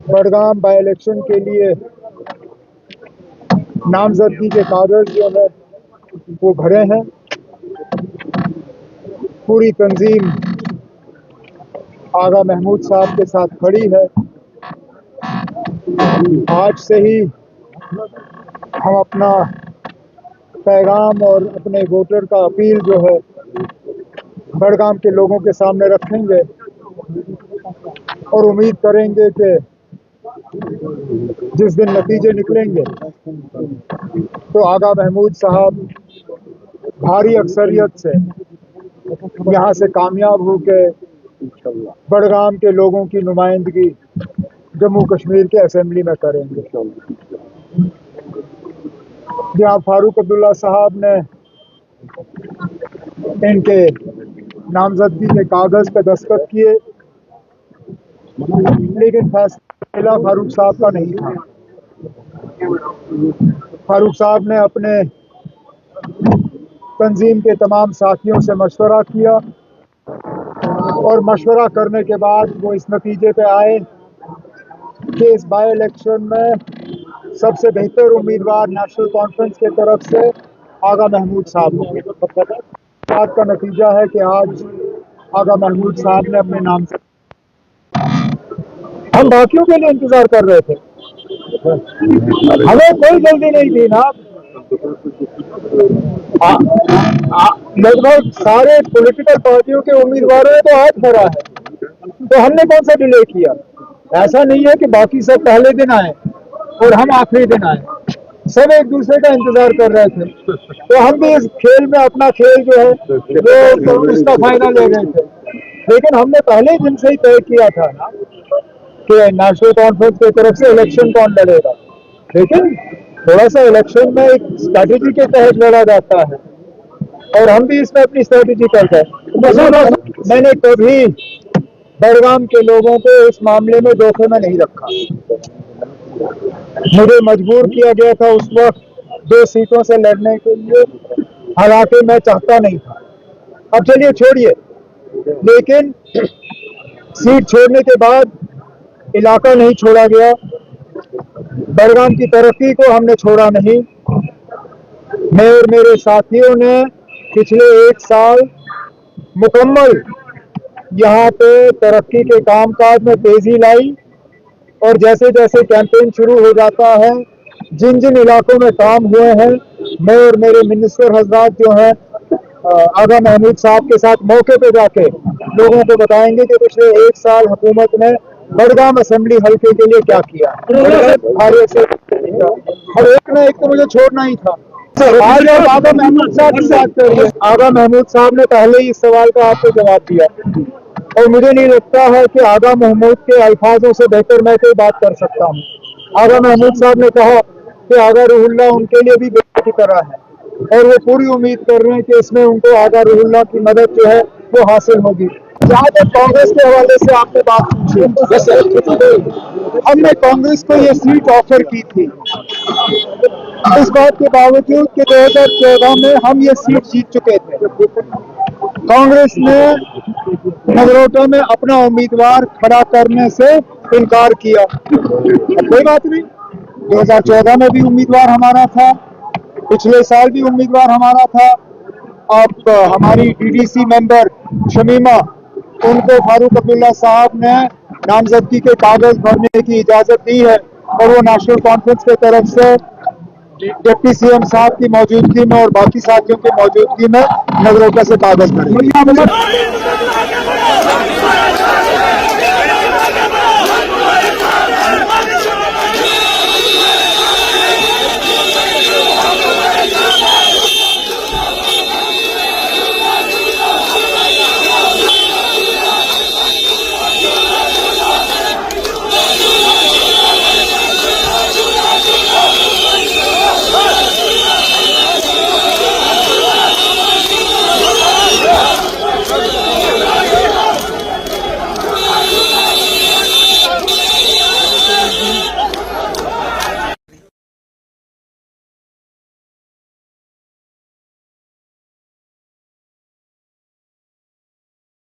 Budgam by election के लिए नामजदगी के कागज जो है वो भरे हैं। पूरी तंजीम आगा महमूद साहब के साथ खड़ी है। आज से ही हम अपना पैगाम और अपने वोटर का अपील जो है बड़गाम के लोगों के सामने रखेंगे और उम्मीद करेंगे कि जिस दिन नतीजे निकलेंगे तो आगा महमूद साहब भारी अक्सरियत से यहाँ से कामयाब होकर बड़गाम के लोगों की नुमाइंदगी जम्मू कश्मीर के असेंबली में करेंगे। जहाँ फारूक अब्दुल्ला साहब ने इनके नामजदगी के कागज पे दस्तखत किए, लेकिन फैसला फारूक साहब का नहीं था। फारूक साहब ने अपने तंजीम के तमाम साथियों से मशवरा किया और मशवरा करने के बाद वो इस नतीजे पे आए कि इस बाई इलेक्शन में सबसे बेहतर उम्मीदवार नेशनल कॉन्फ्रेंस की तरफ से आगा महमूद साहब होंगे। बात का नतीजा है कि आज आगा महमूद साहब ने अपने नाम से, हम बाकियों के लिए इंतजार कर रहे थे, हमें कोई जल्दी नहीं थी ना। लगभग सारे पॉलिटिकल पार्टियों के उम्मीदवारों ने तो आज भरा है, तो हमने कौन सा डिले किया। ऐसा नहीं है कि बाकी सब पहले दिन आए और हम आखिरी दिन आए, सब एक दूसरे का इंतजार कर रहे थे। तो हम भी इस खेल में अपना खेल जो है वो उसका फायदा ले रहे थे, लेकिन हमने पहले दिन से ही तय किया था ना कि नेशनल कॉन्फ्रेंस की तरफ से इलेक्शन कौन लड़ेगा। लेकिन थोड़ा सा इलेक्शन में एक स्ट्रैटेजी के तहत लड़ा जाता है और हम भी इसमें अपनी स्ट्रैटेजी करते हैं। मैंने कभी बड़गाम के लोगों को इस मामले में धोखे में नहीं रखा। मुझे मजबूर किया गया था उस वक्त 2 सीटों से लड़ने के लिए, हालांकि मैं चाहता नहीं था। अब चलिए छोड़िए, लेकिन सीट छोड़ने के बाद इलाका नहीं छोड़ा गया, बड़गाम की तरक्की को हमने छोड़ा नहीं। मैं और मेरे साथियों ने पिछले 1 साल मुकम्मल यहाँ पे तरक्की के कामकाज में तेजी लाई और जैसे जैसे कैंपेन शुरू हो जाता है, जिन जिन इलाकों में काम हुए हैं, मैं और मेरे मिनिस्टर हजरात जो हैं आगा महमूद साहब के साथ मौके पे जाके लोगों को बताएंगे कि पिछले 1 साल हुकूमत ने बड़गाम असेंबली हल्के के लिए क्या किया। और एक ना एक तो मुझे छोड़ना ही था। आज आप आगा महमूद साहब की बात करिए। आगा महमूद साहब ने पहले ही इस सवाल का आपको जवाब दिया और मुझे नहीं लगता है कि आगा महमूद के अल्फाजों से बेहतर मैं कोई बात कर सकता हूँ। आगा महमूद साहब ने कहा कि आगा रूहुल्लाह उनके लिए भी बेटे की तरह है और वो पूरी उम्मीद कर रहे हैं कि इसमें उनको आगा रूहुल्लाह की मदद जो है वो हासिल होगी। जहाँ तक कांग्रेस के हवाले से आपने बात पूछी, हमने कांग्रेस को ये सीट ऑफर की थी, इस बात के बावजूद कि 2014 में हम ये सीट जीत चुके थे। कांग्रेस ने नगरोटा में अपना उम्मीदवार खड़ा करने से इनकार किया। कोई बात नहीं, 2014 में भी उम्मीदवार हमारा था, पिछले साल भी उम्मीदवार हमारा था। अब हमारी डीडीसी मेंबर शमीमा, उनको फारूक अब्दुल्ला साहब ने नामजदगी के कागज भरने की इजाजत दी है और वो नेशनल कॉन्फ्रेंस की तरफ से डिप्टी सीएम साहब की मौजूदगी में और बाकी साथियों की मौजूदगी में नगरोटा से कागज भरेंगे।